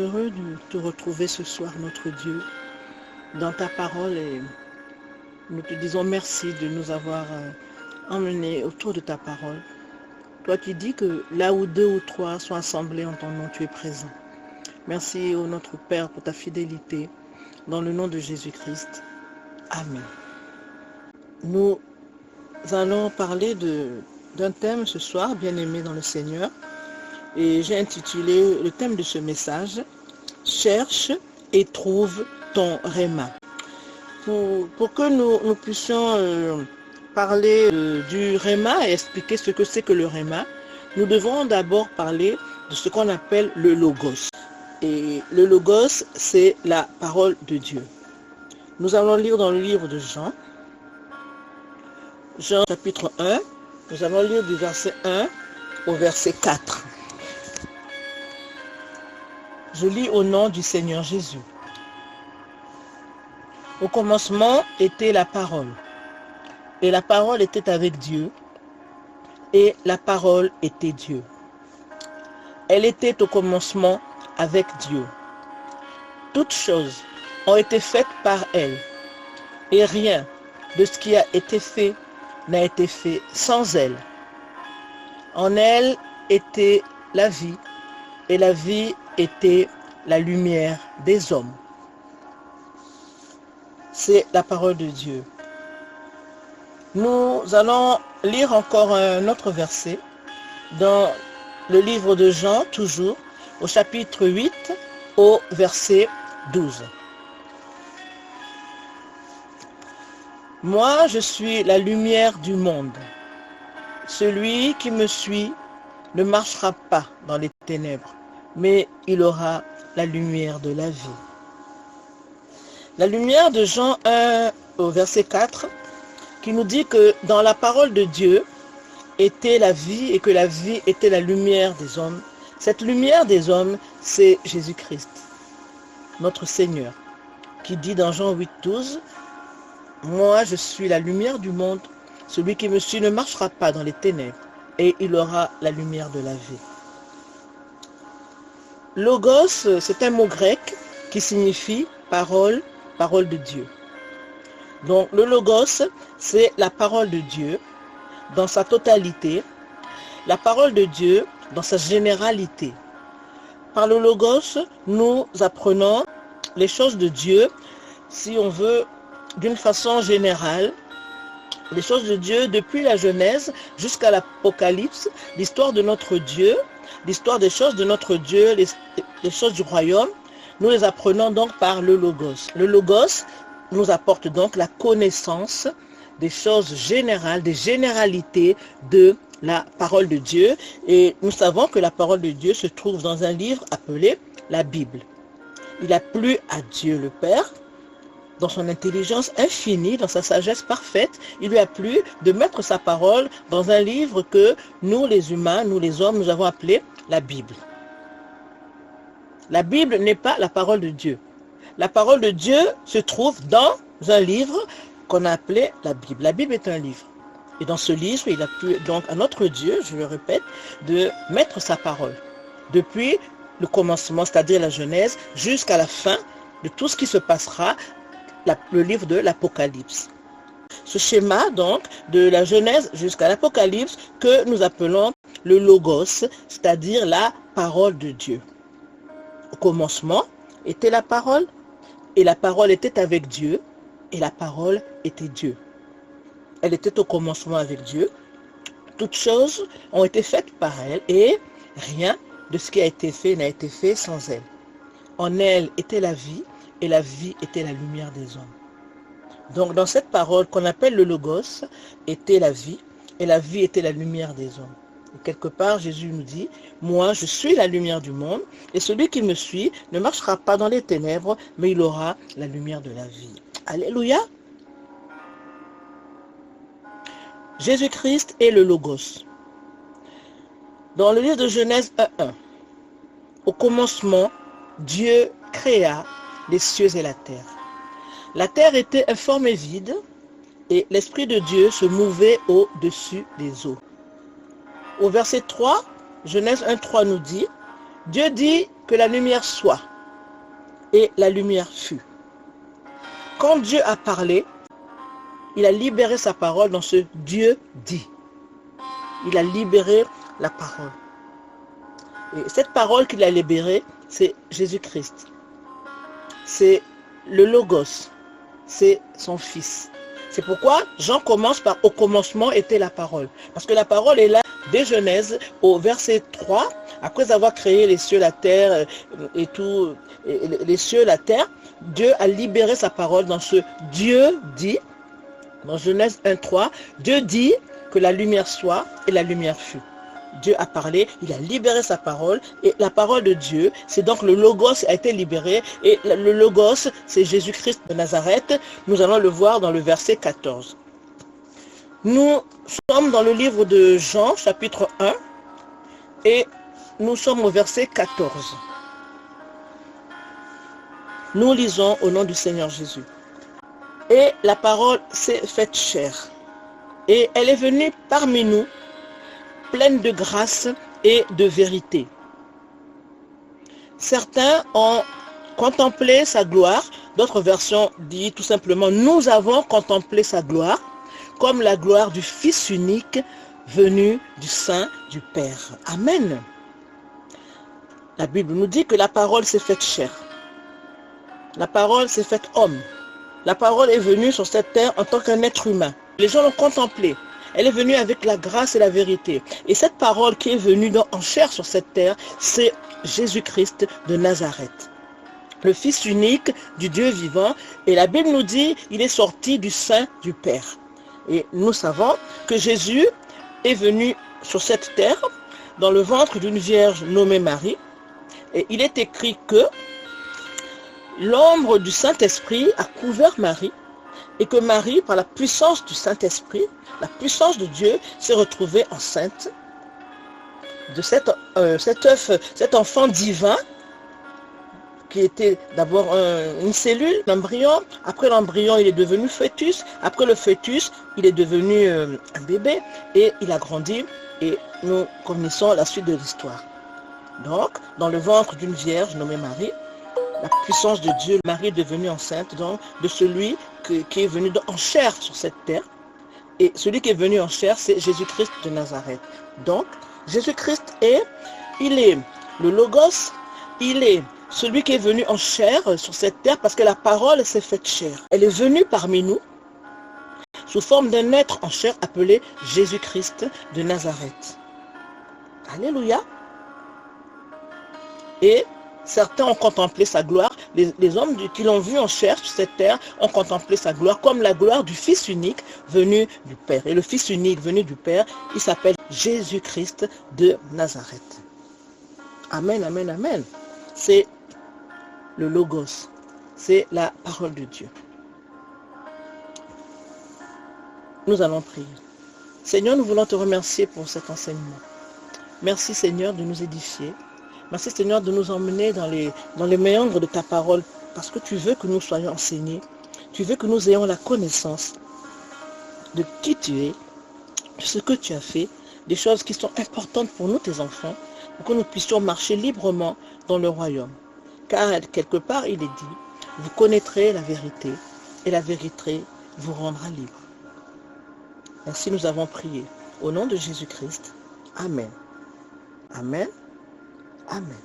Heureux de te retrouver ce soir, notre Dieu, dans ta parole, et nous te disons merci de nous avoir emmenés autour de ta parole. Toi qui dis que là où 2 ou 3 sont assemblés en ton nom, tu es présent. Merci, ô notre Père, pour ta fidélité, dans le nom de Jésus-Christ. Amen. Nous allons parler d'un thème ce soir, bien-aimé dans le Seigneur, et j'ai intitulé le thème de ce message « Cherche et trouve ton Réma ». Pour que nous puissions parler du Réma et expliquer ce que c'est que le Réma, nous devons d'abord parler de ce qu'on appelle le Logos. Et le Logos, c'est la parole de Dieu. Nous allons lire dans le livre de Jean, Jean chapitre 1, nous allons lire du verset 1 au verset 4. Je lis au nom du Seigneur Jésus. Au commencement était la parole, et la parole était avec Dieu, et la parole était Dieu. Elle était au commencement avec Dieu. Toutes choses ont été faites par elle, et rien de ce qui a été fait n'a été fait sans elle. En elle était la vie, et la vie était la lumière des hommes. C'est la parole de Dieu. Nous allons lire encore un autre verset dans le livre de Jean, toujours au chapitre 8, au verset 12. Moi, je suis la lumière du monde. Celui qui me suit ne marchera pas dans les ténèbres, mais il aura la lumière de la vie. La lumière de Jean 1 au verset 4 qui nous dit que dans la parole de Dieu était la vie et que la vie était la lumière des hommes. Cette lumière des hommes, c'est Jésus-Christ, notre Seigneur, qui dit dans Jean 8, 12, « Moi, je suis la lumière du monde. Celui qui me suit ne marchera pas dans les ténèbres et il aura la lumière de la vie. » Logos, c'est un mot grec qui signifie parole, parole de Dieu. Donc le Logos, c'est la parole de Dieu dans sa totalité, la parole de Dieu dans sa généralité. Par le Logos, nous apprenons les choses de Dieu, si on veut, d'une façon générale, les choses de Dieu depuis la Genèse jusqu'à l'Apocalypse, l'histoire de notre Dieu, l'histoire des choses de notre Dieu, les choses du royaume, nous les apprenons donc par le Logos. Le Logos nous apporte donc la connaissance des choses générales, des généralités de la parole de Dieu. Et nous savons que la parole de Dieu se trouve dans un livre appelé la Bible. Il a plu à Dieu le Père, dans son intelligence infinie, dans sa sagesse parfaite, il lui a plu de mettre sa parole dans un livre que nous les humains, nous les hommes, nous avons appelé la Bible. La Bible n'est pas la parole de Dieu. La parole de Dieu se trouve dans un livre qu'on a appelé la Bible. La Bible est un livre. Et dans ce livre, il a plu donc à notre Dieu, je le répète, de mettre sa parole. Depuis le commencement, c'est-à-dire la Genèse, jusqu'à la fin de tout ce qui se passera, le livre de l'Apocalypse. Ce schéma donc de la Genèse jusqu'à l'Apocalypse que nous appelons le Logos, c'est-à-dire la parole de Dieu. Au commencement était la parole, et la parole était avec Dieu, et la parole était Dieu. Elle était au commencement avec Dieu. Toutes choses ont été faites par elle, et rien de ce qui a été fait n'a été fait sans elle. En elle était la vie, et la vie était la lumière des hommes. Donc dans cette parole qu'on appelle le Logos, était la vie, et la vie était la lumière des hommes. Et quelque part, Jésus nous dit, « Moi, je suis la lumière du monde, et celui qui me suit ne marchera pas dans les ténèbres, mais il aura la lumière de la vie. » Alléluia. Jésus-Christ est le Logos. Dans le livre de Genèse 1:1, au commencement, Dieu créa les cieux et la terre. La terre était informe et vide, et l'Esprit de Dieu se mouvait au-dessus des eaux. Au verset 3, Genèse 1:3 nous dit, Dieu dit que la lumière soit, et la lumière fut. Quand Dieu a parlé, il a libéré sa parole dans ce Dieu dit. Il a libéré la parole. Et cette parole qu'il a libérée, c'est Jésus-Christ. C'est le Logos. C'est son Fils. C'est pourquoi Jean commence par « Au commencement était la parole ». Parce que la parole est là dès Genèse, au verset 3, après avoir créé les cieux, la terre et tout, les cieux, la terre, Dieu a libéré sa parole dans ce Dieu dit, dans Genèse 1, 3, Dieu dit que la lumière soit et la lumière fut. Dieu a parlé, il a libéré sa parole et la parole de Dieu, c'est donc le Logos a été libéré et le Logos, c'est Jésus-Christ de Nazareth. Nous allons le voir dans le verset 14. Nous sommes dans le livre de Jean, chapitre 1 et nous sommes au verset 14. Nous lisons au nom du Seigneur Jésus. Et la parole s'est faite chair et elle est venue parmi nous pleine de grâce et de vérité. Certains ont contemplé sa gloire, d'autres versions disent tout simplement « Nous avons contemplé sa gloire » comme la gloire du Fils unique venu du sein du Père. Amen. La Bible nous dit que la parole s'est faite chair. La parole s'est faite homme. La parole est venue sur cette terre en tant qu'un être humain. Les gens l'ont contemplée. Elle est venue avec la grâce et la vérité. Et cette parole qui est venue en chair sur cette terre, c'est Jésus-Christ de Nazareth. Le Fils unique du Dieu vivant. Et la Bible nous dit, il est sorti du sein du Père. Et nous savons que Jésus est venu sur cette terre, dans le ventre d'une vierge nommée Marie. Et il est écrit que l'ombre du Saint-Esprit a couvert Marie. Et que Marie, par la puissance du Saint-Esprit, la puissance de Dieu, s'est retrouvée enceinte de cet enfant divin qui était d'abord une cellule, l'embryon. Après l'embryon, il est devenu fœtus. Après le fœtus, il est devenu un bébé et il a grandi et nous connaissons la suite de l'histoire. Donc, dans le ventre d'une vierge nommée Marie, la puissance de Dieu, Marie est devenue enceinte donc, de celui qui est venu en chair sur cette terre. Et celui qui est venu en chair, c'est Jésus-Christ de Nazareth. Donc, Jésus-Christ il est le Logos, il est celui qui est venu en chair sur cette terre parce que la parole s'est faite chair. Elle est venue parmi nous sous forme d'un être en chair appelé Jésus-Christ de Nazareth. Alléluia. Et certains ont contemplé sa gloire. Les hommes qui l'ont vu en chair sur cette terre ont contemplé sa gloire comme la gloire du Fils unique venu du Père. Et le Fils unique venu du Père, il s'appelle Jésus-Christ de Nazareth. Amen, amen, amen. C'est le Logos. C'est la parole de Dieu. Nous allons prier. Seigneur, nous voulons te remercier pour cet enseignement. Merci Seigneur de nous édifier. Merci Seigneur de nous emmener dans les méandres de ta parole parce que tu veux que nous soyons enseignés. Tu veux que nous ayons la connaissance de qui tu es, de ce que tu as fait, des choses qui sont importantes pour nous, tes enfants, pour que nous puissions marcher librement dans le royaume. Car quelque part, il est dit, vous connaîtrez la vérité et la vérité vous rendra libre. Ainsi nous avons prié. Au nom de Jésus-Christ. Amen. Amen. Amen.